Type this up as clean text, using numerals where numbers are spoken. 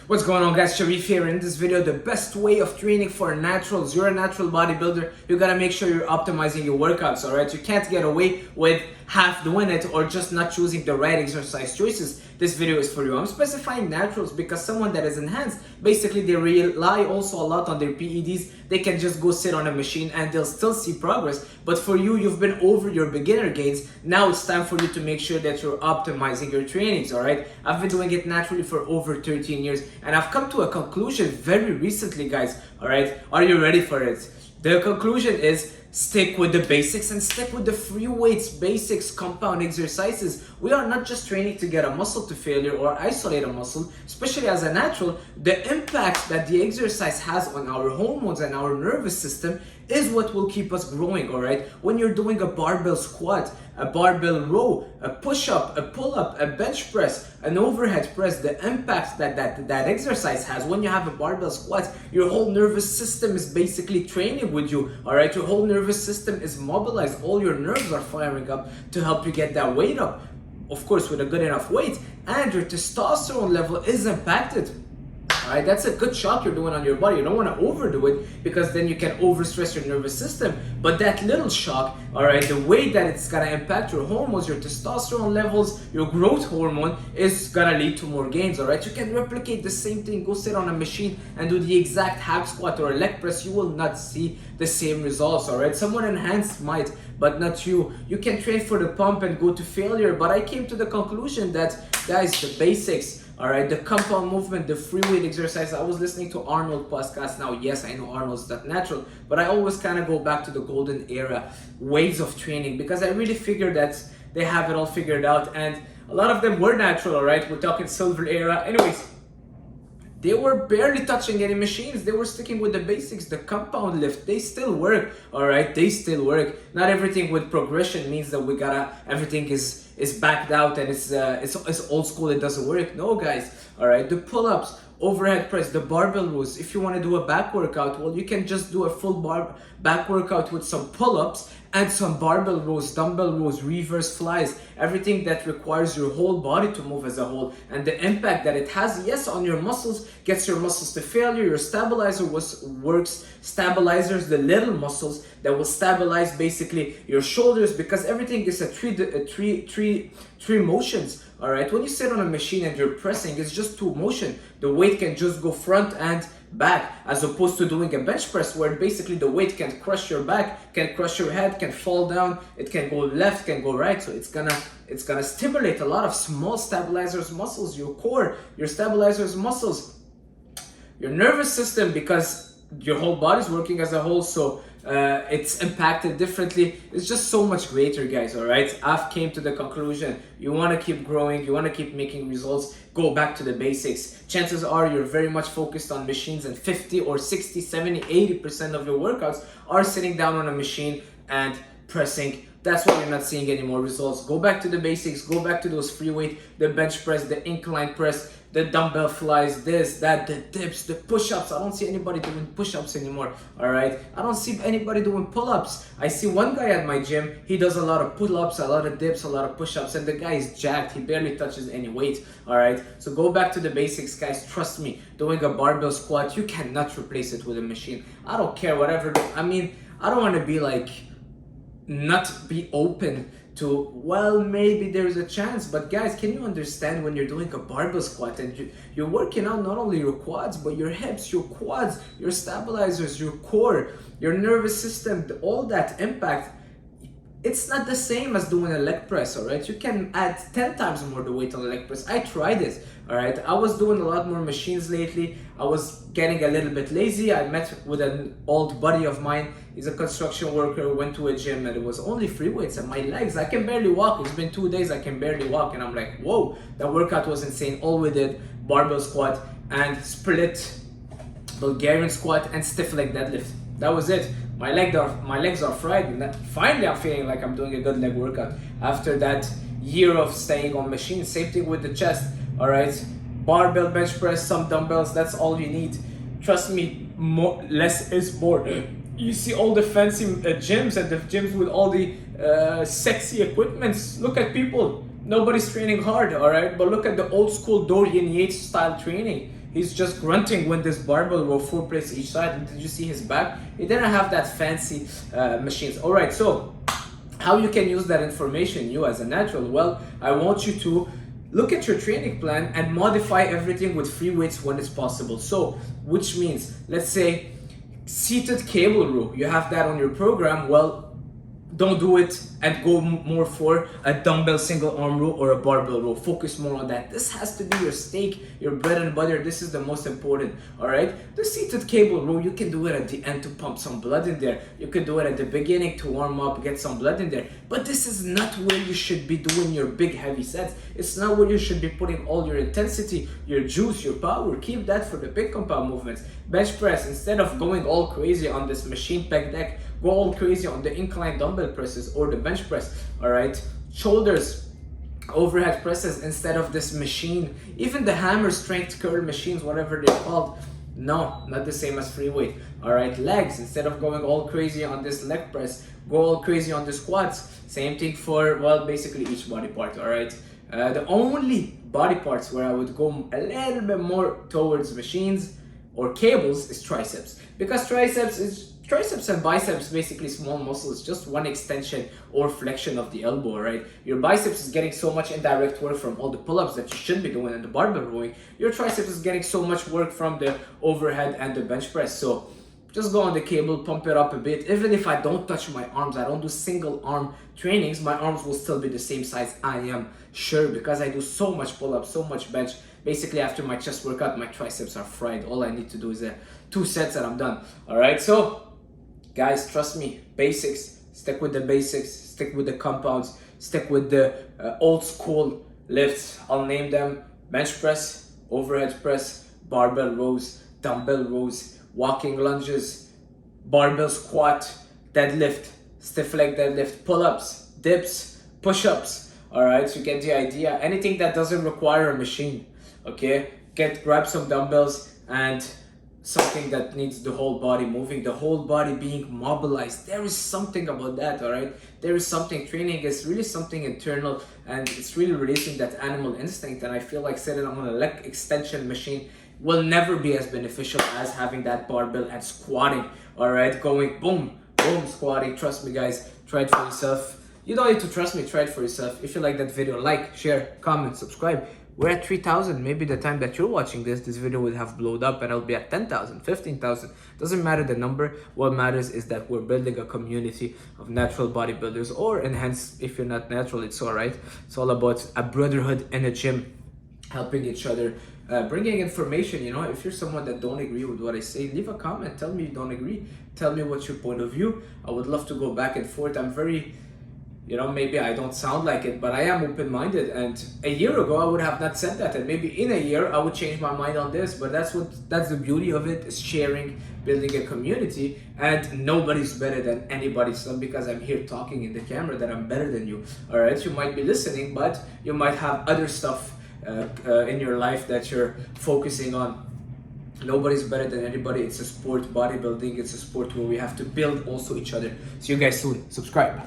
What's going on, guys? Sharif here. In this video, the best way of training for naturals. You're a natural bodybuilder. You gotta make sure you're optimizing your workouts, alright? You can't get away with half doing it or just not choosing the right exercise choices. This video is for you. I'm specifying naturals because someone that is enhanced, basically they rely also a lot on their PEDs. They can just go sit on a machine and they'll still see progress. But for you, you've been over your beginner gains. Now it's time for you to make sure that you're optimizing your trainings, alright? I've been doing it naturally for over 13 years and I've come to a conclusion very recently, guys, alright? Are you ready for it? The conclusion is stick with the basics and stick with the free weights, basics, compound exercises. We are not just training to get a muscle to failure or isolate a muscle, especially as a natural. The impact that the exercise has on our hormones and our nervous system is what will keep us growing, alright? When you're doing a barbell squat, a barbell row, a push-up, a pull-up, a bench press, an overhead press, the impact that exercise has when you have a barbell squat, your whole nervous system is basically training with you, alright? Your whole nervous system is mobilized, all your nerves are firing up to help you get that weight up, of course with a good enough weight, and your testosterone level is impacted. Alright, that's a good shock you're doing on your body. You don't want to overdo it because then you can overstress your nervous system. But that little shock, alright, the way that it's gonna impact your hormones, your testosterone levels, your growth hormone is gonna lead to more gains, alright? You can replicate the same thing, go sit on a machine and do the exact hack squat or a leg press. You will not see the same results, alright? Someone enhanced might, but not you. You can train for the pump and go to failure, but I came to the conclusion that, guys, the basics, alright, the compound movement, the free weight exercise. I was listening to Arnold podcast. Now, yes, I know Arnold's not natural, but I always kind of go back to the golden era ways of training because I really figured that they have it all figured out, and a lot of them were natural, alright? We're talking silver era. Anyways, they were barely touching any machines. They were sticking with the basics, the compound lift. They still work, all right? They still work. Not everything with progression means that we gotta, everything is backed out and it's old school, it doesn't work. No, guys, all right? The pull-ups, overhead press, the barbell rows. If you want to do a back workout, well, you can just do a full back workout with some pull-ups and some barbell rows, dumbbell rows, reverse flies, everything that requires your whole body to move as a whole. And the impact that it has, yes, on your muscles, gets your muscles to failure. Your stabilizer works, stabilizers the little muscles that will stabilize basically your shoulders, because everything is a three motions. All right, when you sit on a machine and you're pressing, it's just two motion. The weight can just go front and back, as opposed to doing a bench press where basically the weight can crush your back, can crush your head, can fall down, it can go left, can go right. So it's gonna stimulate a lot of small stabilizers muscles, your core, your stabilizers muscles, your nervous system, because your whole body's working as a whole. So it's impacted differently. It's just so much greater, guys, all right? I've came to the conclusion, you want to keep growing, you want to keep making results, go back to the basics. Chances are you're very much focused on machines, and 50 or 60, 70, 80% of your workouts are sitting down on a machine and pressing. That's why you're not seeing any more results. Go back to the basics, go back to those free weight, the bench press, the incline press, the dumbbell flies, this, that, the dips, the push-ups. I don't see anybody doing push-ups anymore, all right? I don't see anybody doing pull-ups. I see one guy at my gym, he does a lot of pull-ups, a lot of dips, a lot of push-ups, and the guy is jacked. He barely touches any weight, all right? So go back to the basics, guys. Trust me, doing a barbell squat, you cannot replace it with a machine. I don't care, whatever. I mean, I don't want to be like, not be open to, well, maybe there's a chance, but guys, can you understand when you're doing a barbell squat and you're working out not only your quads, but your hips, your quads, your stabilizers, your core, your nervous system, all that impact? It's not the same as doing a leg press, all right? You can add 10 times more the weight on a leg press. I tried it, all right? I was doing a lot more machines lately. I was getting a little bit lazy. I met with an old buddy of mine. He's a construction worker, went to a gym, and it was only free weights, and my legs, I can barely walk. It's been 2 days, I can barely walk, and I'm like, whoa, that workout was insane. All we did, barbell squat and split Bulgarian squat and stiff leg deadlift. That was it. My legs are fried, and finally I'm feeling like I'm doing a good leg workout after that year of staying on machines. Same thing with the chest, all right? Barbell bench press, some dumbbells, that's all you need. Trust me, less is more. You see all the fancy gyms and the gyms with all the sexy equipments. Look at people. Nobody's training hard, all right? But look at the old school Dorian Yates style training. he's just grunting with this barbell row, 4 plates each side. And did you see his back? He didn't have that fancy machines. All right, so how you can use that information, you as a natural? Well, I want you to look at your training plan and modify everything with free weights when it's possible. So, which means, let's say, seated cable row, you have that on your program. Well, don't do it and go more for a dumbbell single arm row or a barbell row. Focus more on that. This has to be your steak, your bread and butter. This is the most important, all right? The seated cable row, you can do it at the end to pump some blood in there. You can do it at the beginning to warm up, get some blood in there. But this is not where you should be doing your big heavy sets. It's not where you should be putting all your intensity, your juice, your power. Keep that for the big compound movements. Bench press, instead of going all crazy on this machine peg deck, go all crazy on the incline dumbbell presses or the bench press, all right? Shoulders, overhead presses instead of this machine. Even the hammer strength curl machines, whatever they're called, no, not the same as free weight, all right? Legs, instead of going all crazy on this leg press, go all crazy on the squats. Same thing for, well, basically each body part, all right? The only body parts where I would go a little bit more towards machines or cables is triceps, because triceps and biceps, basically small muscles, just one extension or flexion of the elbow, right? Your biceps is getting so much indirect work from all the pull-ups that you should be doing in the barbell rowing. Your triceps is getting so much work from the overhead and the bench press. So just go on the cable, pump it up a bit. Even if I don't touch my arms, I don't do single arm trainings, my arms will still be the same size, I am sure, because I do so much pull-up, so much bench. Basically, after my chest workout, my triceps are fried. All I need to do is 2 sets and I'm done. All right, so guys, trust me, basics. Stick with the basics, stick with the compounds, stick with the old school lifts. I'll name them: bench press, overhead press, barbell rows, dumbbell rows, walking lunges, barbell squat, deadlift, stiff leg deadlift, pull-ups, dips, push-ups. All right, so you get the idea. Anything that doesn't require a machine, okay? Grab some dumbbells and something that needs the whole body moving, the whole body being mobilized. There is something about that, all right? There is something. Training is really something internal, and it's really releasing that animal instinct. And I feel like sitting on a leg extension machine will never be as beneficial as having that barbell and squatting, all right? Going boom, boom, squatting. Trust me, guys, try it for yourself. You don't need to trust me, try it for yourself. If you like that video, like, share, comment, subscribe. We're at 3,000. Maybe the time that you're watching this video will have blown up and I'll be at 10,000, 15,000. Doesn't matter the number. What matters is that we're building a community of natural bodybuilders, or enhanced. If you're not natural, it's all right. It's all about a brotherhood in a gym, helping each other, bringing information. You know, if you're someone that don't agree with what I say, leave a comment. Tell me you don't agree. Tell me what's your point of view. I would love to go back and forth. I'm very, you know, maybe I don't sound like it, but I am open-minded. And a year ago, I would have not said that. And maybe in a year, I would change my mind on this. But that's the beauty of it, is sharing, building a community. And nobody's better than anybody. It's not because I'm here talking in the camera that I'm better than you. All right, you might be listening, but you might have other stuff in your life that you're focusing on. Nobody's better than anybody. It's a sport, bodybuilding. It's a sport where we have to build also each other. See you guys soon. Subscribe.